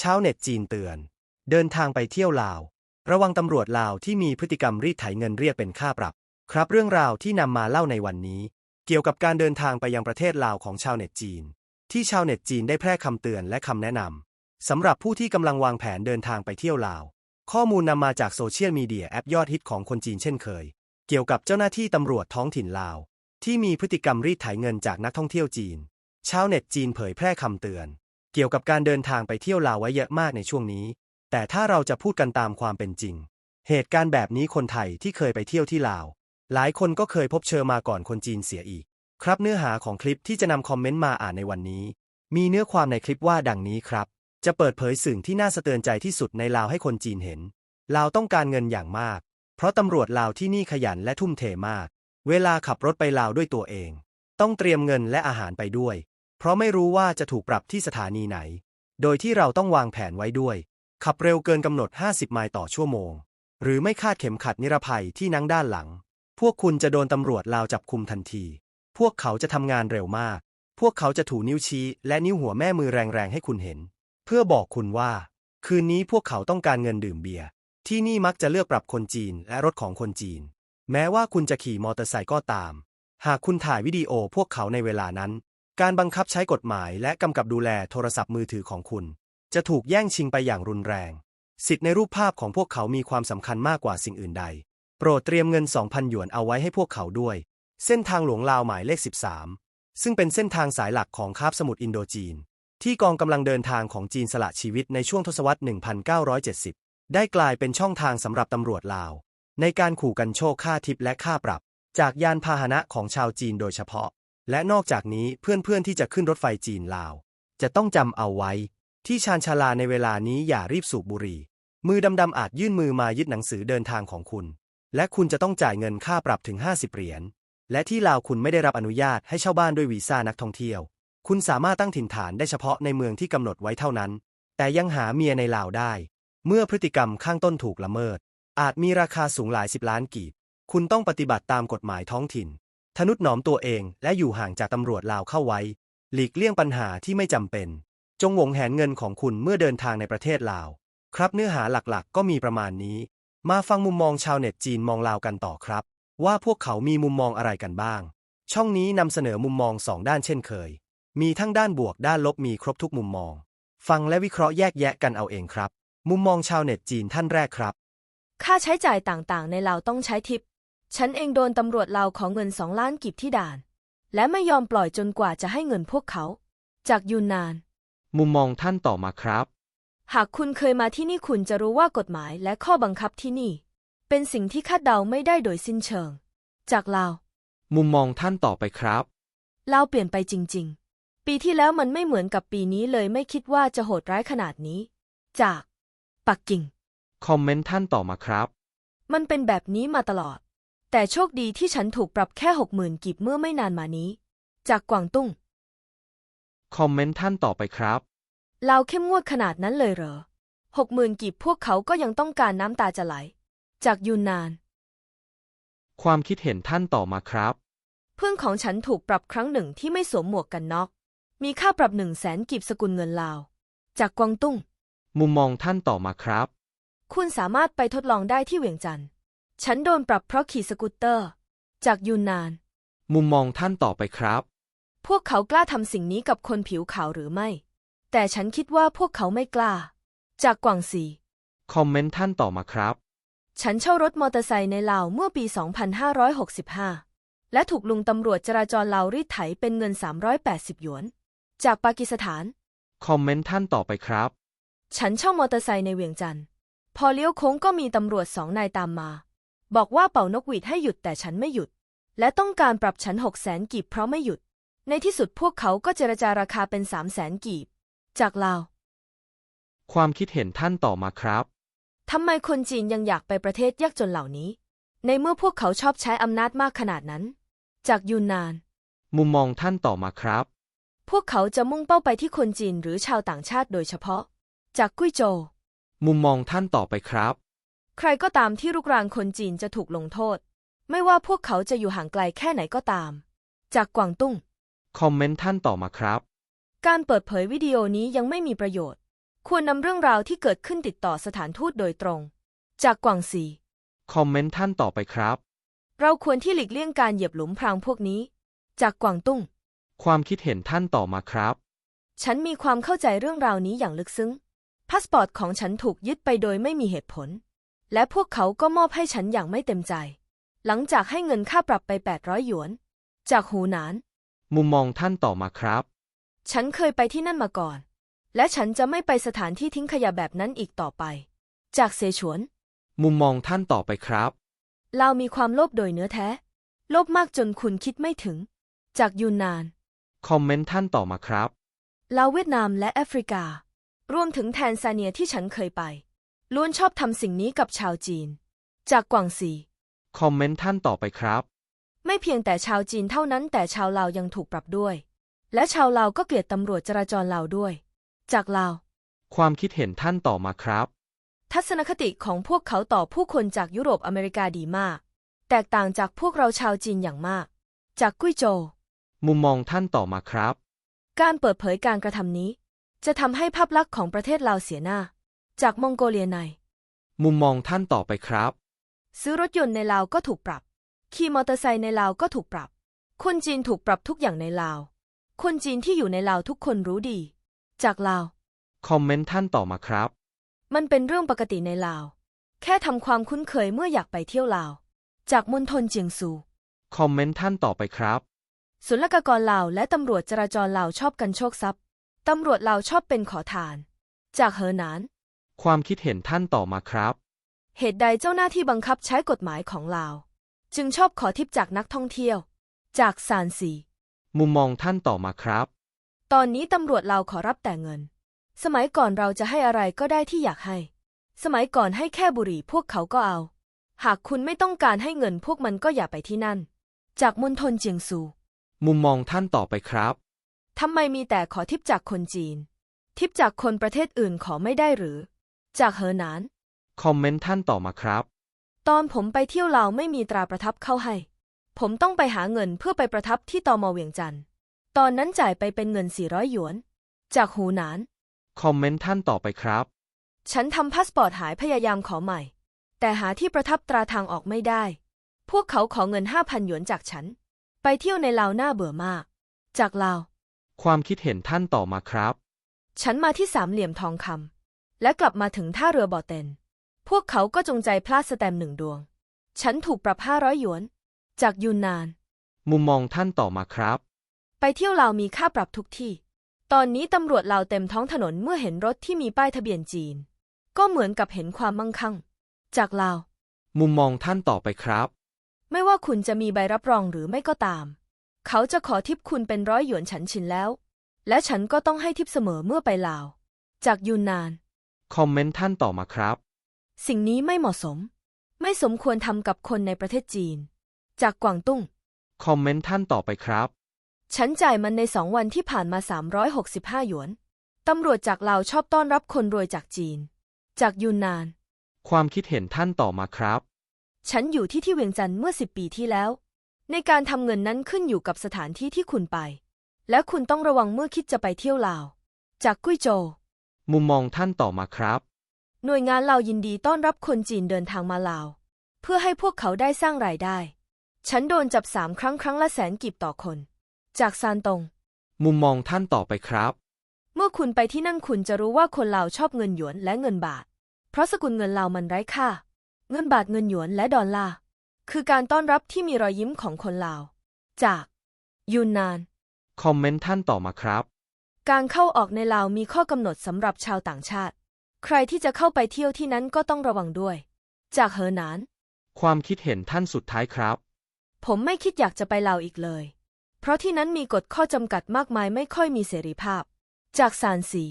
ชาวเน็ตจีนเตือนเดินทางไปเที่ยวลาวระวังตำรวจลาวที่มีพฤติกรรมรีดไถเงินเรียกเป็นค่าปรับครับเรื่องราวที่นำมาเล่าในวันนี้เกี่ยวกับการเดินทางไปยังประเทศลาวของชาวเน็ตจีนที่ชาวเน็ตจีนได้แพร่คำเตือนและคำแนะนำสำหรับผู้ที่กำลังวางแผนเดินทางไปเที่ยวลาวข้อมูลนำมาจากโซเชียลมีเดียแอปยอดฮิตของคนจีนเช่นเคยเกี่ยวกับเจ้าหน้าที่ตำรวจท้องถิ่นลาวที่มีพฤติกรรมรีดไถเงินจากนักท่องเที่ยวจีนชาวเน็ตจีนเผยแพร่คำเตือนเกี่ยวกับการเดินทางไปเที่ยวลาวไว้เยอะมากในช่วงนี้แต่ถ้าเราจะพูดกันตามความเป็นจริงเหตุการณ์แบบนี้คนไทยที่เคยไปเที่ยวที่ลาวหลายคนก็เคยพบเจอมาก่อนคนจีนเสียอีกครับเนื้อหาของคลิปที่จะนำคอมเมนต์มาอ่านในวันนี้มีเนื้อความในคลิปว่าดังนี้ครับจะเปิดเผยสิ่งที่น่าสะเทือนใจที่สุดในลาวให้คนจีนเห็นลาวต้องการเงินอย่างมากเพราะตำรวจลาวที่นี่ขยันและทุ่มเทมากเวลาขับรถไปลาวด้วยตัวเองต้องเตรียมเงินและอาหารไปด้วยเพราะไม่รู้ว่าจะถูกปรับที่สถานีไหนโดยที่เราต้องวางแผนไว้ด้วยขับเร็วเกินกำหนด50 ไมล์ต่อชั่วโมงหรือไม่คาดเข็มขัดนิรภัยที่นั่งด้านหลังพวกคุณจะโดนตำรวจลาวจับกุมทันทีพวกเขาจะทำงานเร็วมากพวกเขาจะถูนิ้วชี้และนิ้วหัวแม่มือแรงๆให้คุณเห็นเพื่อบอกคุณว่าคืนนี้พวกเขาต้องการเงินดื่มเบียร์ที่นี่มักจะเลือกปรับคนจีนและรถของคนจีนแม้ว่าคุณจะขี่มอเตอร์ไซค์ก็ตามหากคุณถ่ายวิดีโอพวกเขาในเวลานั้นการบังคับใช้กฎหมายและกำกับดูแลโทรศัพท์มือถือของคุณจะถูกแย่งชิงไปอย่างรุนแรงสิทธิ์ในรูปภาพของพวกเขามีความสำคัญมากกว่าสิ่งอื่นใดโปรดเตรียมเงิน 2,000 หยวนเอาไว้ให้พวกเขาด้วยเส้นทางหลวงลาวหมายเลข 13ซึ่งเป็นเส้นทางสายหลักของคาบสมุทรอินโดจีนที่กองกำลังเดินทางของจีนสละชีวิตในช่วงทศวรรษ 1970 ได้กลายเป็นช่องทางสำหรับตำรวจลาวในการขู่กันโชคค่าทิปและค่าปรับจากยานพาหนะของชาวจีนโดยเฉพาะและนอกจากนี้เพื่อนๆที่จะขึ้นรถไฟจีนลาวจะต้องจำเอาไว้ที่ชานชาลาในเวลานี้อย่ารีบสูบบุหรี่มือดำๆอาจยื่นมือมายึดหนังสือเดินทางของคุณและคุณจะต้องจ่ายเงินค่าปรับถึง50 เหรียญและที่ลาวคุณไม่ได้รับอนุญาตให้เช่าบ้านด้วยวีซ่านักท่องเที่ยวคุณสามารถตั้งถิ่นฐานได้เฉพาะในเมืองที่กำหนดไว้เท่านั้นแต่ยังหาเมียในลาวได้เมื่อพฤติกรรมข้างต้นถูกละเมิดอาจมีราคาสูงหลาย10 ล้านกีบคุณต้องปฏิบัติตามกฎหมายท้องถิ่นทนุถนอมตัวเองและอยู่ห่างจากตำรวจลาวเข้าไว้หลีกเลี่ยงปัญหาที่ไม่จำเป็นจงหวงแหนเงินของคุณเมื่อเดินทางในประเทศลาวครับเนื้อหาหลักๆก็มีประมาณนี้มาฟังมุมมองชาวเน็ตจีนมองลาวกันต่อครับว่าพวกเขามีมุมมองอะไรกันบ้างช่องนี้นำเสนอมุมมอง2 ด้านเช่นเคยมีทั้งด้านบวกด้านลบมีครบทุกมุมมองฟังและวิเคราะห์แยกแยะกันเอาเองครับมุมมองชาวเน็ตจีนท่านแรกครับค่าใช้จ่ายต่างๆในลาวต้องใช้ทิปฉันเองโดนตำรวจลาวขอเงิน2 ล้านกีบที่ด่านและไม่ยอมปล่อยจนกว่าจะให้เงินพวกเขาจากยูนนานมุมมองท่านต่อมาครับหากคุณเคยมาที่นี่คุณจะรู้ว่ากฎหมายและข้อบังคับที่นี่เป็นสิ่งที่คาดเดาไม่ได้โดยสิ้นเชิงจากลาวมุมมองท่านต่อไปครับลาวเปลี่ยนไปจริงๆปีที่แล้วมันไม่เหมือนกับปีนี้เลยไม่คิดว่าจะโหดร้ายขนาดนี้จากปักกิ่งคอมเมนต์ท่านต่อมาครับมันเป็นแบบนี้มาตลอดแต่โชคดีที่ฉันถูกปรับแค่ 60,000 กีบเมื่อไม่นานมานี้จากกวางตุ้งคอมเมนต์ท่านต่อไปครับลาวเข้มงวดขนาดนั้นเลยเหรอ 60,000 กีบพวกเขาก็ยังต้องการน้ำตาจะไหลจากยูนนานความคิดเห็นท่านต่อมาครับเพื่อนของฉันถูกปรับครั้งหนึ่งที่ไม่สวมหมวกกันน็อกมีค่าปรับ100,000 กีบสกุลเงินลาวจากกวางตุ้งมุมมองท่านต่อมาครับคุณสามารถไปทดลองได้ที่เวียงจันทร์ฉันโดนปรับเพราะขี่สกูตเตอร์จากยูนนานมุมมองท่านต่อไปครับพวกเขากล้าทำสิ่งนี้กับคนผิวขาวหรือไม่แต่ฉันคิดว่าพวกเขาไม่กล้าจากกวางซีคอมเมนต์ท่านต่อมาครับฉันเช่ารถมอเตอร์ไซค์ในลาวเมื่อปี 2565 และถูกลุงตำรวจจราจรลาวรีดไถเป็นเงิน380 หยวนจากปากีสถานคอมเมนต์ท่านต่อไปครับฉันเช่ามอเตอร์ไซค์ในเวียงจันทร์พอเลี้ยวโค้งก็มีตำรวจ2 นายตามมาบอกว่าเป่านกหวีดให้หยุดแต่ฉันไม่หยุดและต้องการปรับฉัน 600,000 กีบเพราะไม่หยุดในที่สุดพวกเขาก็เจรจาราคาเป็น 300,000 กีบจากลาวความคิดเห็นท่านต่อมาครับทำไมคนจีนยังอยากไปประเทศยากจนเหล่านี้ในเมื่อพวกเขาชอบใช้อำนาจมากขนาดนั้นจากยูนนานมุมมองท่านต่อมาครับพวกเขาจะมุ่งเป้าไปที่คนจีนหรือชาวต่างชาติโดยเฉพาะจากกุ้ยโจวมุมมองท่านต่อไปครับใครก็ตามที่รุกรานคนจีนจะถูกลงโทษไม่ว่าพวกเขาจะอยู่ห่างไกลแค่ไหนก็ตามจากกวางตุ้งคอมเมนต์ท่านต่อมาครับการเปิดเผยวิดีโอนี้ยังไม่มีประโยชน์ ควรนำเรื่องราวที่เกิดขึ้นติดต่อสถานทูตโดยตรง จากกวางซี คอมเมนต์ท่านต่อไปครับ เราควรที่หลีกเลี่ยงการเหยียบหลุมพรางพวกนี้ จากกวางตุ้ง ความคิดเห็นท่านต่อมาครับ ฉันมีความเข้าใจเรื่องราวนี้อย่างลึกซึ้ง พาสปอร์ตของฉันถูกยึดไปโดยไม่มีเหตุผล และพวกเขาก็มอบให้ฉันอย่างไม่เต็มใจ หลังจากให้เงินค่าปรับไป800หยวน จากหูหนาน มุมมองท่านต่อมาครับ ฉันเคยไปที่นั่นมาก่อน และฉันจะไม่ไปสถานที่ทิ้งขยะแบบนั้นอีกต่อไป จากเสฉวน มุมมองท่านต่อไปครับ ลาวมีความโลภโดยเนื้อแท้ โลภมากจนคุณคิดไม่ถึง จากยูนนาน คอมเมนต์ท่านต่อมาครับ ลาวเวียดนามและแอฟริกา รวมถึงแทนซาเนียที่ฉันเคยไป ล้วนชอบทำสิ่งนี้กับชาวจีน จากกวางซี คอมเมนต์ท่านต่อไปครับ ไม่เพียงแต่ชาวจีนเท่านั้นแต่ชาวลาวยังถูกปรับด้วย และชาวลาวก็เกลียดตำรวจจราจรลาวด้วย จากลาว ความคิดเห็นท่านต่อมาครับ ทัศนคติของพวกเขาต่อผู้คนจากยุโรปอเมริกาดีมาก แตกต่างจากพวกเราชาวจีนอย่างมาก จากกุ้ยโจว มุมมองท่านต่อมาครับ การเปิดเผยการกระทำนี้ จะทำให้ภาพลักษณ์ของประเทศลาวเสียหน้า จากมองโกเลียใน มุมมองท่านต่อไปครับ ซื้อรถยนต์ในลาวก็ถูกปรับ ขี่มอเตอร์ไซค์ในลาวก็ถูกปรับ คนจีนถูกปรับทุกอย่างในลาว คนจีนที่อยู่ในลาวทุกคนรู้ดี จากลาว คอมเมนต์ท่านต่อมาครับ มันเป็นเรื่องปกติในลาว แค่ทำความคุ้นเคยเมื่ออยากไปเที่ยวลาว จากมณฑลเจียงซู คอมเมนต์ท่านต่อไปครับ ศุลกากรลาวและตำรวจจราจรลาวชอบกันโชคทรัพย์ ตำรวจลาวชอบเป็นขอทาน จากเหอหนาน ความคิดเห็นท่านต่อมาครับ เหตุใดเจ้าหน้าที่บังคับใช้กฎหมายของลาว จึงชอบขอทิปจากนักท่องเที่ยว จากซานซี มุมมองท่านต่อมาครับ ตอนนี้ตำรวจลาวขอรับแต่เงิน สมัยก่อนเราจะให้อะไรก็ได้ที่อยากให้ สมัยก่อนให้แค่บุหรี่พวกเขาก็เอา หากคุณไม่ต้องการให้เงินพวกมันก็อย่าไปที่นั่น จากมณฑลเจียงซู มุมมองท่านต่อไปครับ ทำไมมีแต่ขอทิปจากคนจีน ทิปจากคนประเทศอื่นขอไม่ได้หรือ จากเหอหนาน คอมเมนต์ท่านต่อมาครับ ตอนผมไปเที่ยวลาวไม่มีตราประทับเข้าให้ ผมต้องไปหาเงินเพื่อไปประทับที่ตม.เวียงจันทร์ ตอนนั้นจ่ายไปเป็นเงิน400หยวน จากหูหนาน คอมเมนต์ท่านต่อไปครับ ฉันทำพาสปอร์ตหายพยายามขอใหม่ แต่หาที่ประทับตราทางออกไม่ได้ พวกเขาขอเงิน 5,000 หยวนจากฉัน ไปเที่ยวในลาวน่าเบื่อมาก จากลาว ความคิดเห็นท่านต่อมาครับ ฉันมาที่สามเหลี่ยมทองคำและกลับมาถึงท่าเรือบ่อเต็น พวกเขาก็จงใจพลาดสแตมป์1 ดวง ฉันถูกปรับ500หยวน จากยูนนาน มุมมองท่านต่อมาครับ ไปเที่ยวลาวมีค่าปรับทุกที่ ตอนนี้ตำรวจลาวเต็มท้องถนนเมื่อเห็นรถที่มีป้ายทะเบียนจีน ก็เหมือนกับเห็นความมั่งคั่ง จากลาว มุมมองท่านต่อไปครับ ไม่ว่าคุณจะมีใบรับรองหรือไม่ก็ตาม เขาจะขอทิปคุณเป็น100หยวนฉันชินแล้ว และฉันก็ต้องให้ทิปเสมอเมื่อไปลาว จากยูนนาน คอมเมนต์ท่านต่อมาครับ สิ่งนี้ไม่เหมาะสม ไม่สมควรทำกับคนในประเทศจีน จากกวางตุ้ง คอมเมนต์ท่านต่อไปครับ ฉันจ่ายมันใน2 วันที่ผ่านมา365หยวน ตำรวจจากลาวชอบต้อนรับคนรวยจากจีน จากยูนนาน ความคิดเห็นท่านต่อมาครับ ฉันอยู่ที่เวียงจันทร์เมื่อ10 ปีที่แล้ว ในการทำเงินนั้นขึ้นอยู่กับสถานที่ที่คุณไป และคุณต้องระวังเมื่อคิดจะไปเที่ยวลาว จากกุ้ยโจว มุมมองท่านต่อมาครับ หน่วยงานลาวยินดีต้อนรับคนจีนเดินทางมาลาว เพื่อให้พวกเขาได้สร้างรายได้ ฉันโดนจับ3 ครั้งครั้งละ100,000 กีบต่อคน จากซานตง มุมมองท่านต่อไปครับ เมื่อคุณไปที่นั่นคุณจะรู้ว่าคนลาวชอบเงินหยวนและเงินบาท เพราะสกุลเงินลาวมันไร้ค่า เงินบาทเงินหยวนและดอลลาร์คือการต้อนรับที่มีรอยยิ้มของคนลาว จากยูนนาน คอมเมนต์ท่านต่อมาครับ การเข้าออกในลาวมีข้อกำหนดสำหรับชาวต่างชาติ ใครที่จะเข้าไปเที่ยวที่นั้นก็ต้องระวังด้วย จากเหอหนาน ความคิดเห็นท่านสุดท้ายครับ ผมไม่คิดอยากจะไปลาวอีกเลย เพราะที่นั้นมีกฎข้อจำกัดมากมายไม่ค่อยมีเสรีภาพ จากซานซี